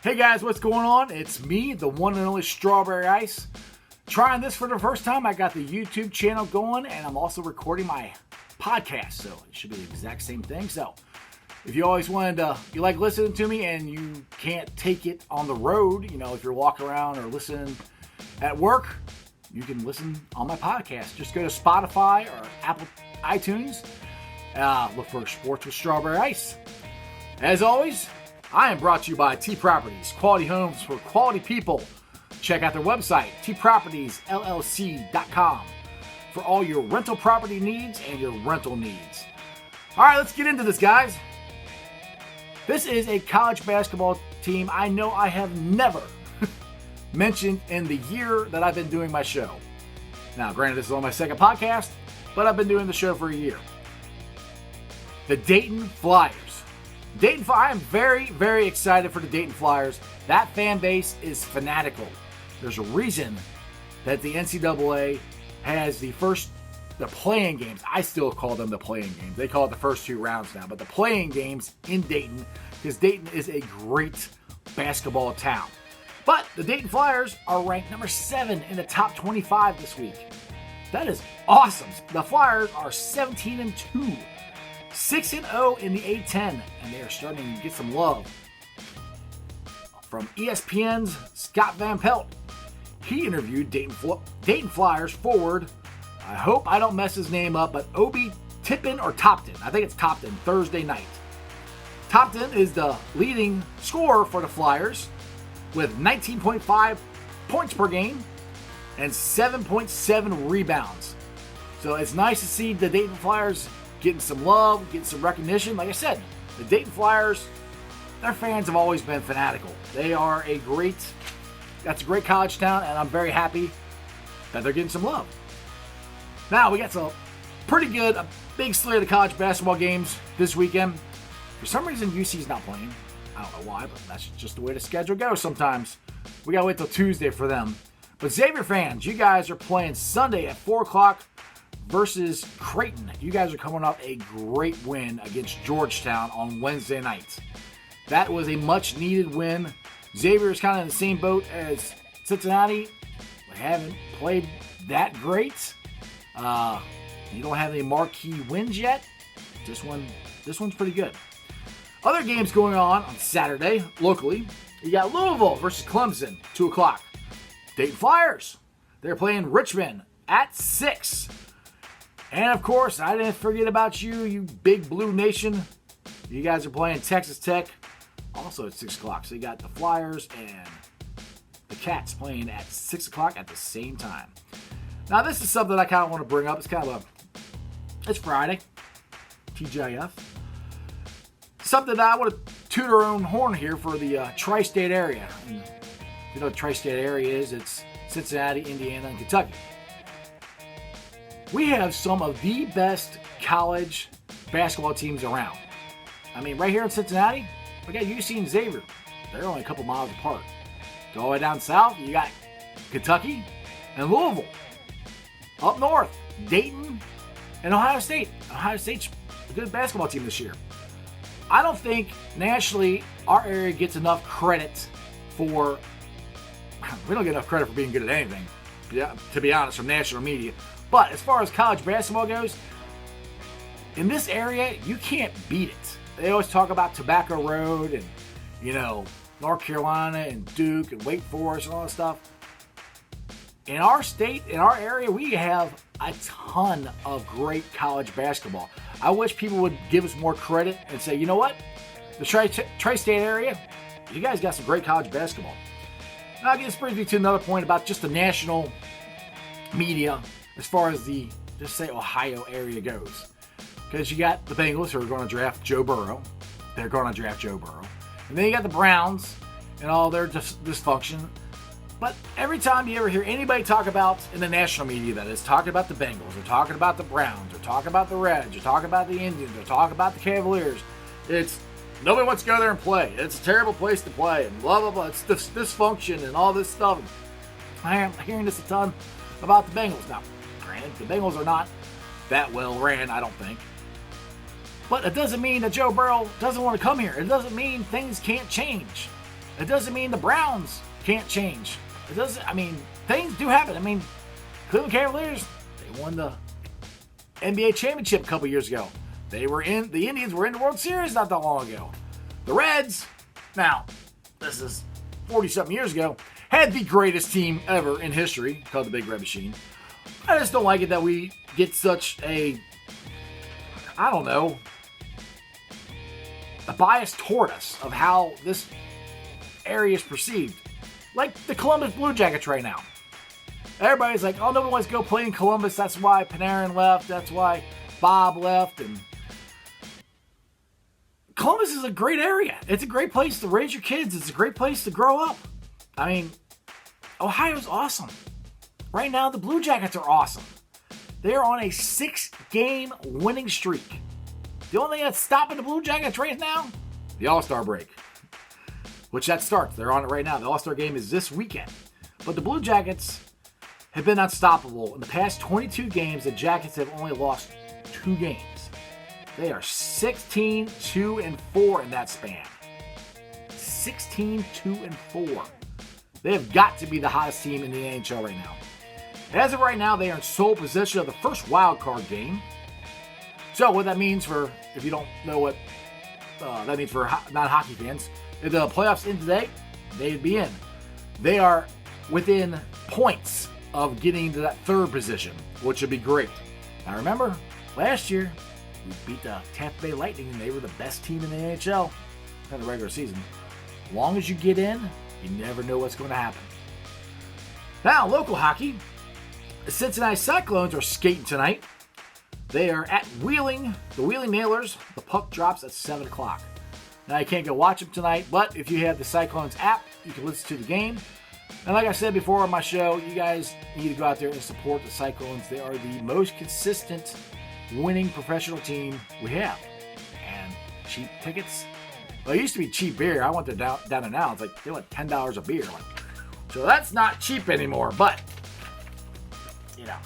Hey guys, what's going on? It's me, the one and only Strawberry Ice. Trying this for the first time. I got the YouTube channel going and I'm also recording my podcast, so it should be the exact same thing. So if you always you like listening to me and you can't take it on the road, if you're walking around or listening at work, you can listen on my podcast. Just go to Spotify or Apple iTunes. Look for Sports with Strawberry Ice. As always, I am brought to you by T Properties, quality homes for quality people. Check out their website, tpropertiesllc.com, for all your rental property needs and your rental needs. All right, let's get into this, guys. This is a college basketball team I know I have never mentioned in the year that I've been doing my show. Now, granted, this is on my second podcast, but I've been doing the show for a year. The Dayton Flyers. I am very, very excited for the Dayton Flyers. That fan base is fanatical. There's a reason that the NCAA has the playing games. I still call them the playing games. They call it the first two rounds now, but the playing games in Dayton, because Dayton is a great basketball town. But the Dayton Flyers are ranked number 7 in the top 25 this week. That is awesome. The Flyers are 17-2. 6-0 in the A-10, and they are starting to get some love from ESPN's Scott Van Pelt. He interviewed Dayton Flyers forward, I hope I don't mess his name up, but Obi Toppin, I think it's Toppin, Thursday night. Toppin is the leading scorer for the Flyers with 19.5 points per game and 7.7 rebounds. So it's nice to see the Dayton Flyers getting some love, getting some recognition. Like I said, the Dayton Flyers, their fans have always been fanatical. They are that's a great college town, and I'm very happy that they're getting some love. Now, we got a big slate of college basketball games this weekend. For some reason, UC's not playing. I don't know why, but that's just the way the schedule goes sometimes. We got to wait till Tuesday for them. But Xavier fans, you guys are playing Sunday at 4 o'clock versus Creighton. You guys are coming off a great win against Georgetown on Wednesday night. That was a much-needed win. Xavier is kind of in the same boat as Cincinnati. They haven't played that great. You don't have any marquee wins yet. This one's pretty good. Other games going on Saturday, locally. You got Louisville versus Clemson, 2 o'clock. Dayton Flyers, they're playing Richmond at 6. And, of course, I didn't forget about you big blue nation. You guys are playing Texas Tech, also at 6 o'clock. So you got the Flyers and the Cats playing at 6 o'clock at the same time. Now, this is something I kind of want to bring up. It's Friday, TGIF. Something that I want to toot our own horn here for the tri-state area. And you know what the tri-state area is? It's Cincinnati, Indiana, and Kentucky. We have some of the best college basketball teams around. I mean, right here in Cincinnati, we got UC and Xavier. They're only a couple miles apart. Go all the way down south, you got Kentucky and Louisville. Up north, Dayton and Ohio State. Ohio State's a good basketball team this year. I don't think nationally our area gets enough credit we don't get enough credit for being good at anything, to be honest, from national media. But as far as college basketball goes, in this area, you can't beat it. They always talk about Tobacco Road and, North Carolina and Duke and Wake Forest and all that stuff. In our state, in our area, we have a ton of great college basketball. I wish people would give us more credit and say, you know what? The tri-state area, you guys got some great college basketball. Now, this brings me to another point about just the national media as far as the, just say, Ohio area goes. Because you got the Bengals who are going to draft Joe Burrow. They're going to draft Joe Burrow. And then you got the Browns and all their dysfunction. But every time you ever hear anybody talk about, in the national media that is, talking about the Bengals, or talking about the Browns, or talking about the Reds, or talking about the Indians, or talking about the Cavaliers, it's nobody wants to go there and play. It's a terrible place to play, and blah, blah, blah. It's dysfunction and all this stuff. I am hearing this a ton about the Bengals. Now, granted, the Bengals are not that well ran, I don't think. But it doesn't mean that Joe Burrow doesn't want to come here. It doesn't mean things can't change. It doesn't mean the Browns can't change. It doesn't. I mean, things do happen. I mean, Cleveland Cavaliers, they won the NBA championship a couple years ago. The Indians were in the World Series not that long ago. The Reds, now, this is 40-something years ago, had the greatest team ever in history, called the Big Red Machine. I just don't like it that we get such a bias toward us of how this area is perceived. Like the Columbus Blue Jackets right now. Everybody's like, oh, nobody wants to go play in Columbus. That's why Panarin left. That's why Bob left. And Columbus is a great area. It's a great place to raise your kids. It's a great place to grow up. I mean, Ohio's awesome. Right now, the Blue Jackets are awesome. They're on a 6-game winning streak. The only thing that's stopping the Blue Jackets right now, the All-Star break, which that starts. They're on it right now. The All-Star game is this weekend. But the Blue Jackets have been unstoppable. In the past 22 games, the Jackets have only lost 2 games. They are 16-2-4 in that span. 16-2-4. They have got to be the hottest team in the NHL right now. As of right now, they are in sole possession of the first wild card game. So what that means for, if you don't know what that means for non-hockey fans, if the playoffs end today, they'd be in. They are within points of getting to that third position, which would be great. Now remember, last year, we beat the Tampa Bay Lightning, and they were the best team in the NHL in the regular season. As long as you get in, you never know what's going to happen. Now, local hockey. The Cincinnati Cyclones are skating tonight. They are at Wheeling, the Wheeling Nailers. The puck drops at 7 o'clock. Now, you can't go watch them tonight, but if you have the Cyclones app, you can listen to the game. And like I said before on my show, you guys need to go out there and support the Cyclones. They are the most consistent winning professional team we have. And cheap tickets. Well, it used to be cheap beer. I went there down and now. It's like, they want $10 a beer. So that's not cheap anymore, but, you know.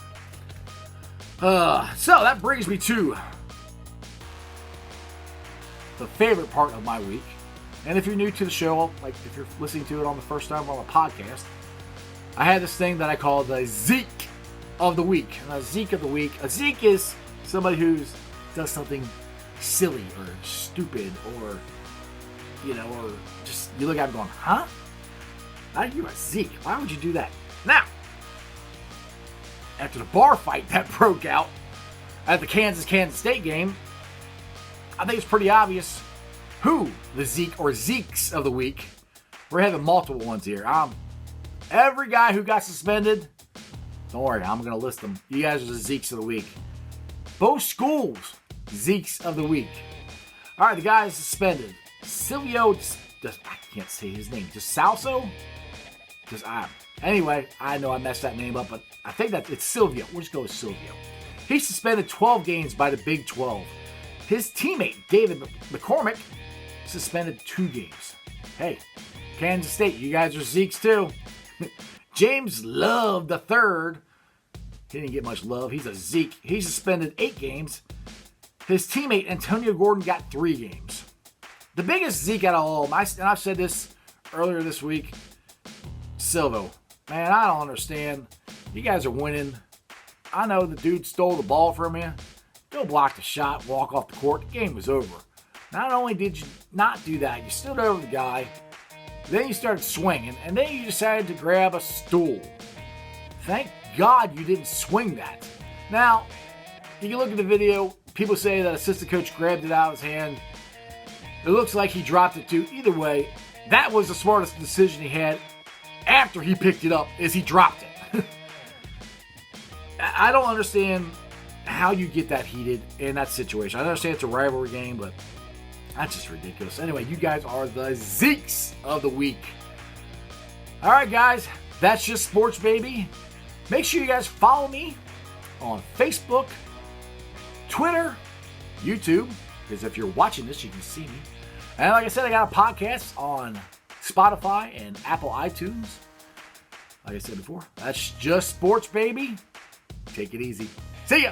So that brings me to the favorite part of my week. And if you're new to the show, like if you're listening to it on the first time on a podcast, I had this thing that I call the Zeek of the week. And a Zeek of the week. A Zeek is somebody who does something silly or stupid or, you know, or just you look at them going, huh? How are you a Zeke? Why would you do that? Now, after the bar fight that broke out at the Kansas State game, I think it's pretty obvious who the Zeke or Zeeks of the week. We're having multiple ones here. Every guy who got suspended, don't worry, I'm going to list them. You guys are the Zeeks of the week. Both schools, Zeeks of the week. All right, the guy is suspended. Silvio, I can't say his name. DeSalso? Anyway, I know I messed that name up, but I think that it's Silvio. We'll just go with Silvio. He's suspended 12 games by the Big 12. His teammate, David McCormick, suspended 2 games. Hey, Kansas State, you guys are Zeeks too. James Love III, he didn't get much love. He's a Zeke. He suspended 8 games. His teammate, Antonio Gordon, got 3 games. The biggest Zeke out of all of them, and I've said this earlier this week, Silvo. Man, I don't understand. You guys are winning. I know the dude stole the ball from you. Go block the shot, walk off the court. The game was over. Not only did you not do that, you stood over the guy. Then you started swinging, and then you decided to grab a stool. Thank God you didn't swing that. Now, you can look at the video. People say that assistant coach grabbed it out of his hand. It looks like he dropped it too. Either way, that was the smartest decision he had after he picked it up, is he dropped it. I don't understand how you get that heated in that situation. I understand it's a rivalry game, but that's just ridiculous. Anyway, you guys are the Zeeks of the week. All right, guys, that's just sports, baby. Make sure you guys follow me on Facebook, Twitter, YouTube, because if you're watching this, you can see me. And like I said, I got a podcast on Spotify and Apple iTunes. Like I said before, that's just sports, baby. Take it easy. See ya.